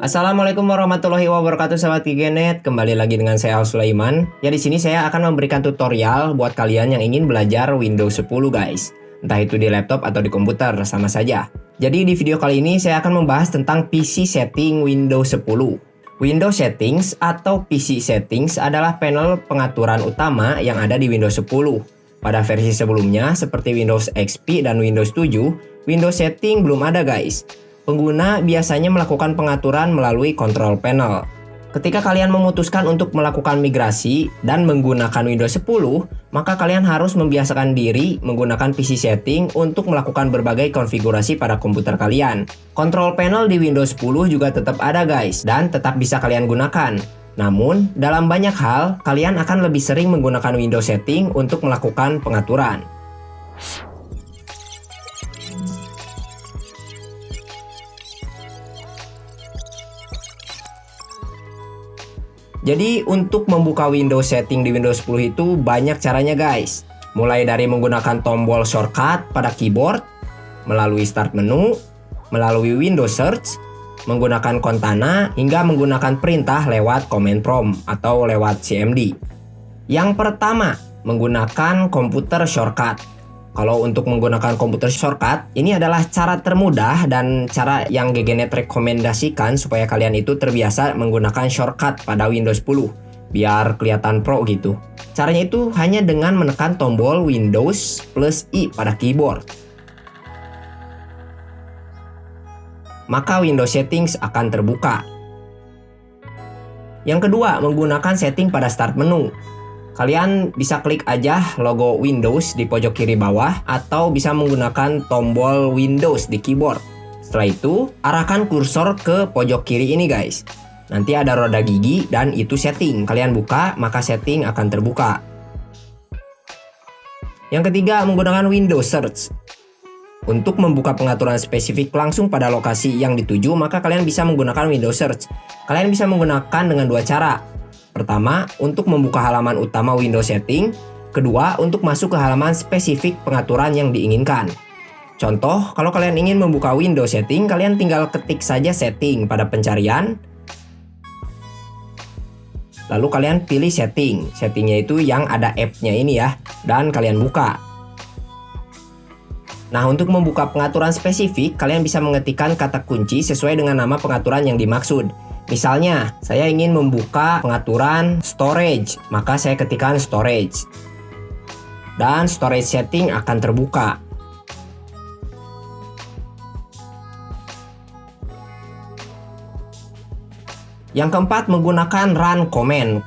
Assalamualaikum warahmatullahi wabarakatuh sahabat Giganet. Kembali lagi dengan saya Sulaiman. Ya di sini saya akan memberikan tutorial buat kalian yang ingin belajar Windows 10 guys. Entah itu di laptop atau di komputer sama saja. Jadi di video kali ini saya akan membahas tentang PC setting Windows 10. Windows Settings atau PC Settings adalah panel pengaturan utama yang ada di Windows 10. Pada versi sebelumnya seperti Windows XP dan Windows 7, Windows Setting belum ada guys. Pengguna biasanya melakukan pengaturan melalui control panel. Ketika kalian memutuskan untuk melakukan migrasi dan menggunakan Windows 10, maka kalian harus membiasakan diri menggunakan PC setting untuk melakukan berbagai konfigurasi pada komputer kalian. Control panel di Windows 10 juga tetap ada guys, dan tetap bisa kalian gunakan. Namun, dalam banyak hal, kalian akan lebih sering menggunakan Windows setting untuk melakukan pengaturan. Jadi untuk membuka Windows setting di Windows 10 itu banyak caranya guys. Mulai dari menggunakan tombol shortcut pada keyboard, melalui start menu, melalui Windows search, menggunakan Cortana, hingga menggunakan perintah lewat command prompt atau lewat CMD. Yang pertama, menggunakan komputer shortcut. Kalau untuk menggunakan komputer shortcut, ini adalah cara termudah dan cara yang Giganet rekomendasikan supaya kalian itu terbiasa menggunakan shortcut pada Windows 10, biar kelihatan pro gitu. Caranya itu hanya dengan menekan tombol Windows plus I pada keyboard. Maka Windows Settings akan terbuka. Yang kedua, menggunakan setting pada start menu. Kalian bisa klik aja logo Windows di pojok kiri bawah atau bisa menggunakan tombol Windows di keyboard. Setelah itu, arahkan kursor ke pojok kiri ini guys. Nanti ada roda gigi dan itu setting. Kalian buka, maka setting akan terbuka. Yang ketiga, menggunakan Windows Search. Untuk membuka pengaturan spesifik langsung pada lokasi yang dituju, maka kalian bisa menggunakan Windows Search. Kalian bisa menggunakan dengan dua cara. Pertama, untuk membuka halaman utama Windows Setting. Kedua, untuk masuk ke halaman spesifik pengaturan yang diinginkan. Contoh, kalau kalian ingin membuka Windows Setting, kalian tinggal ketik saja Setting pada pencarian. Lalu kalian pilih Setting. Settingnya itu yang ada app-nya ini ya. Dan kalian buka. Nah, untuk membuka pengaturan spesifik, kalian bisa mengetikkan kata kunci sesuai dengan nama pengaturan yang dimaksud. Misalnya, saya ingin membuka pengaturan storage, maka saya ketikkan storage. Dan storage setting akan terbuka. Yang keempat, menggunakan run command.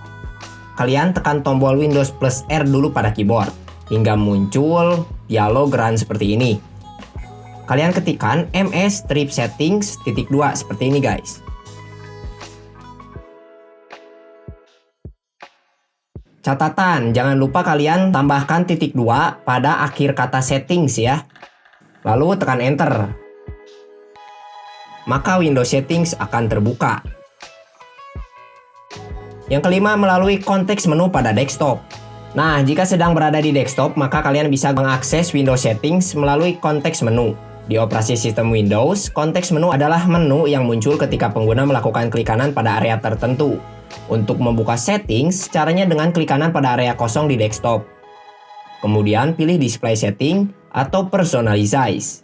Kalian tekan tombol Windows plus R dulu pada keyboard, hingga muncul dialog run seperti ini. Kalian ketikkan ms-settings.2 seperti ini guys. Catatan, jangan lupa kalian tambahkan titik 2 pada akhir kata settings ya. Lalu tekan enter. Maka Windows Settings akan terbuka. Yang kelima, melalui konteks menu pada desktop. Nah, jika sedang berada di desktop, maka kalian bisa mengakses Windows Settings melalui konteks menu. Di operasi sistem Windows, konteks menu adalah menu yang muncul ketika pengguna melakukan klik kanan pada area tertentu. Untuk membuka settings, caranya dengan klik kanan pada area kosong di desktop. Kemudian pilih display setting atau personalize.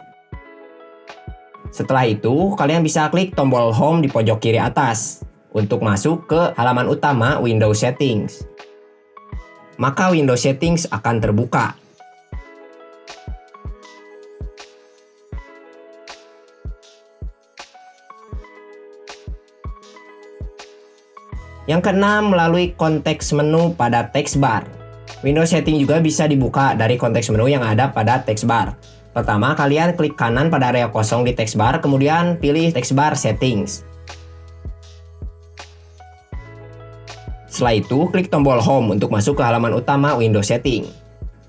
Setelah itu, kalian bisa klik tombol home di pojok kiri atas untuk masuk ke halaman utama Windows Settings. Maka Windows Settings akan terbuka. Yang keenam, melalui konteks menu pada text bar. Windows Setting juga bisa dibuka dari konteks menu yang ada pada text bar. Pertama, kalian klik kanan pada area kosong di text bar, kemudian pilih text bar settings. Setelah itu, klik tombol home untuk masuk ke halaman utama Windows Setting.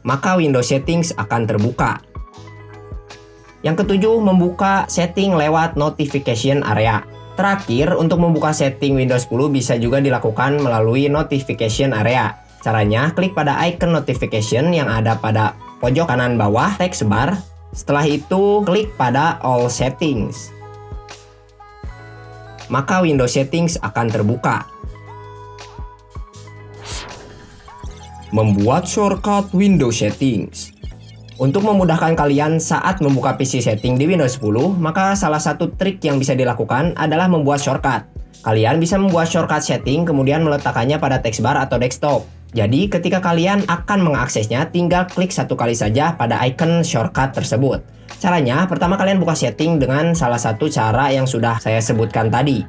Maka Windows Settings akan terbuka. Yang ketujuh, membuka setting lewat notification area. Terakhir, untuk membuka setting Windows 10 bisa juga dilakukan melalui notification area. Caranya, klik pada icon notification yang ada pada pojok kanan bawah text bar. Setelah itu, klik pada All Settings. maka Windows Settings akan terbuka. Membuat shortcut Windows Settings. Untuk memudahkan kalian saat membuka PC setting di Windows 10, maka salah satu trik yang bisa dilakukan adalah membuat shortcut. Kalian bisa membuat shortcut setting kemudian meletakkannya pada taskbar atau desktop. Jadi ketika kalian akan mengaksesnya, tinggal klik satu kali saja pada icon shortcut tersebut. Caranya, pertama kalian buka setting dengan salah satu cara yang sudah saya sebutkan tadi.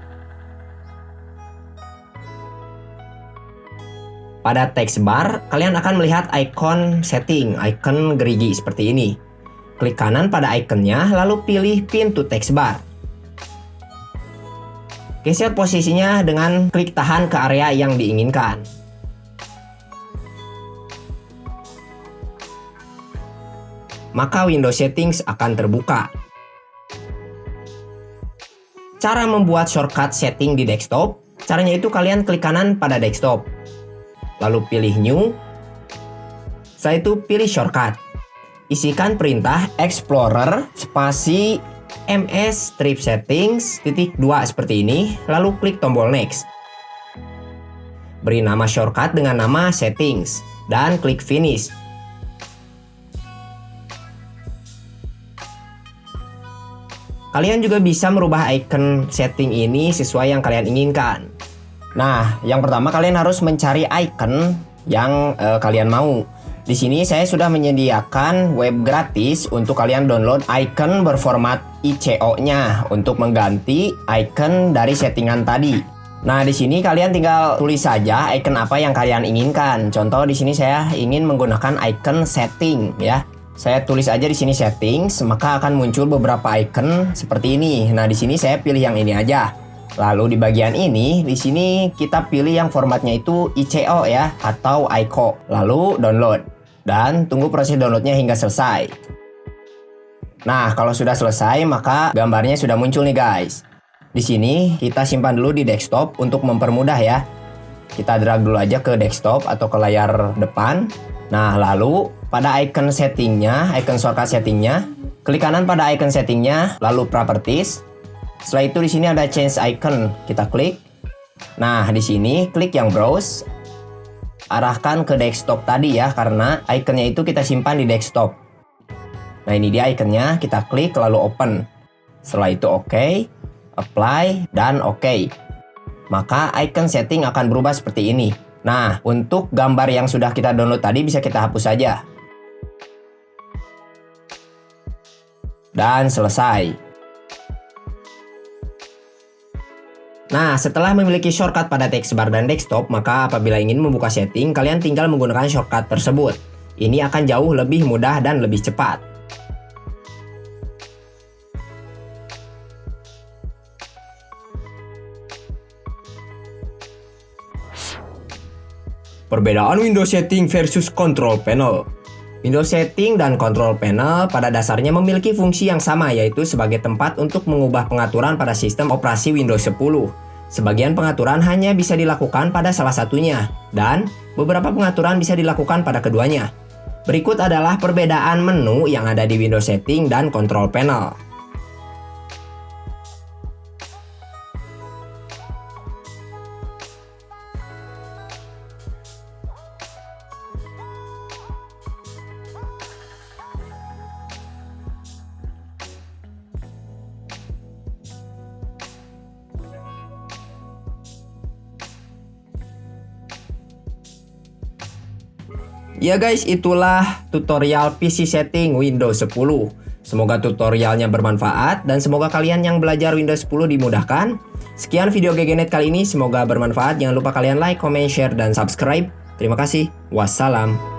Pada taskbar, kalian akan melihat ikon setting, ikon gerigi seperti ini. Klik kanan pada ikonnya, lalu pilih pin to taskbar. Geser posisinya dengan klik tahan ke area yang diinginkan. Maka Windows Settings akan terbuka. Cara membuat shortcut setting di desktop, caranya itu kalian klik kanan pada desktop. Lalu pilih New. Setelah itu pilih Shortcut. Isikan perintah Explorer spasi ms strip settings .2 seperti ini, lalu klik tombol Next. Beri nama shortcut dengan nama Settings, dan klik Finish. Kalian juga bisa merubah icon setting ini sesuai yang kalian inginkan. Nah, yang pertama kalian harus mencari icon yang kalian mau. Di sini saya sudah menyediakan web gratis untuk kalian download icon berformat ICO-nya untuk mengganti icon dari settingan tadi. Nah, di sini kalian tinggal tulis saja icon apa yang kalian inginkan. Contoh di sini saya ingin menggunakan icon setting ya. Saya tulis aja di sini settings, maka akan muncul beberapa icon seperti ini. Nah, di sini saya pilih yang ini aja. Lalu di bagian ini, di sini kita pilih yang formatnya itu ICO ya, atau ICO. Lalu download. Dan tunggu proses downloadnya hingga selesai. Nah, kalau sudah selesai, maka gambarnya sudah muncul nih guys. Di sini kita simpan dulu di desktop untuk mempermudah ya. Kita drag dulu aja ke desktop atau ke layar depan. Nah, lalu pada icon settingnya, icon shortcut settingnya, klik kanan pada icon settingnya, lalu properties. Setelah itu di sini ada change icon, kita klik. Nah, di sini klik yang browse. Arahkan ke desktop tadi ya, karena iconnya itu kita simpan di desktop. Nah, ini dia iconnya, kita klik lalu open. Setelah itu OK, apply, dan OK. Maka icon setting akan berubah seperti ini. Nah, untuk gambar yang sudah kita download tadi bisa kita hapus saja. Dan selesai. Nah, setelah memiliki shortcut pada taskbar dan desktop, maka apabila ingin membuka setting, kalian tinggal menggunakan shortcut tersebut. Ini akan jauh lebih mudah dan lebih cepat. Perbedaan Windows Setting versus Control Panel. Windows Setting dan Control Panel pada dasarnya memiliki fungsi yang sama, yaitu sebagai tempat untuk mengubah pengaturan pada sistem operasi Windows 10. Sebagian pengaturan hanya bisa dilakukan pada salah satunya, dan beberapa pengaturan bisa dilakukan pada keduanya. Berikut adalah perbedaan menu yang ada di Windows Setting dan Control Panel. Ya guys, itulah tutorial PC setting Windows 10. Semoga tutorialnya bermanfaat dan semoga kalian yang belajar Windows 10 dimudahkan. Sekian video GGNet kali ini, semoga bermanfaat. Jangan lupa kalian like, comment, share, dan subscribe. Terima kasih. Wassalam.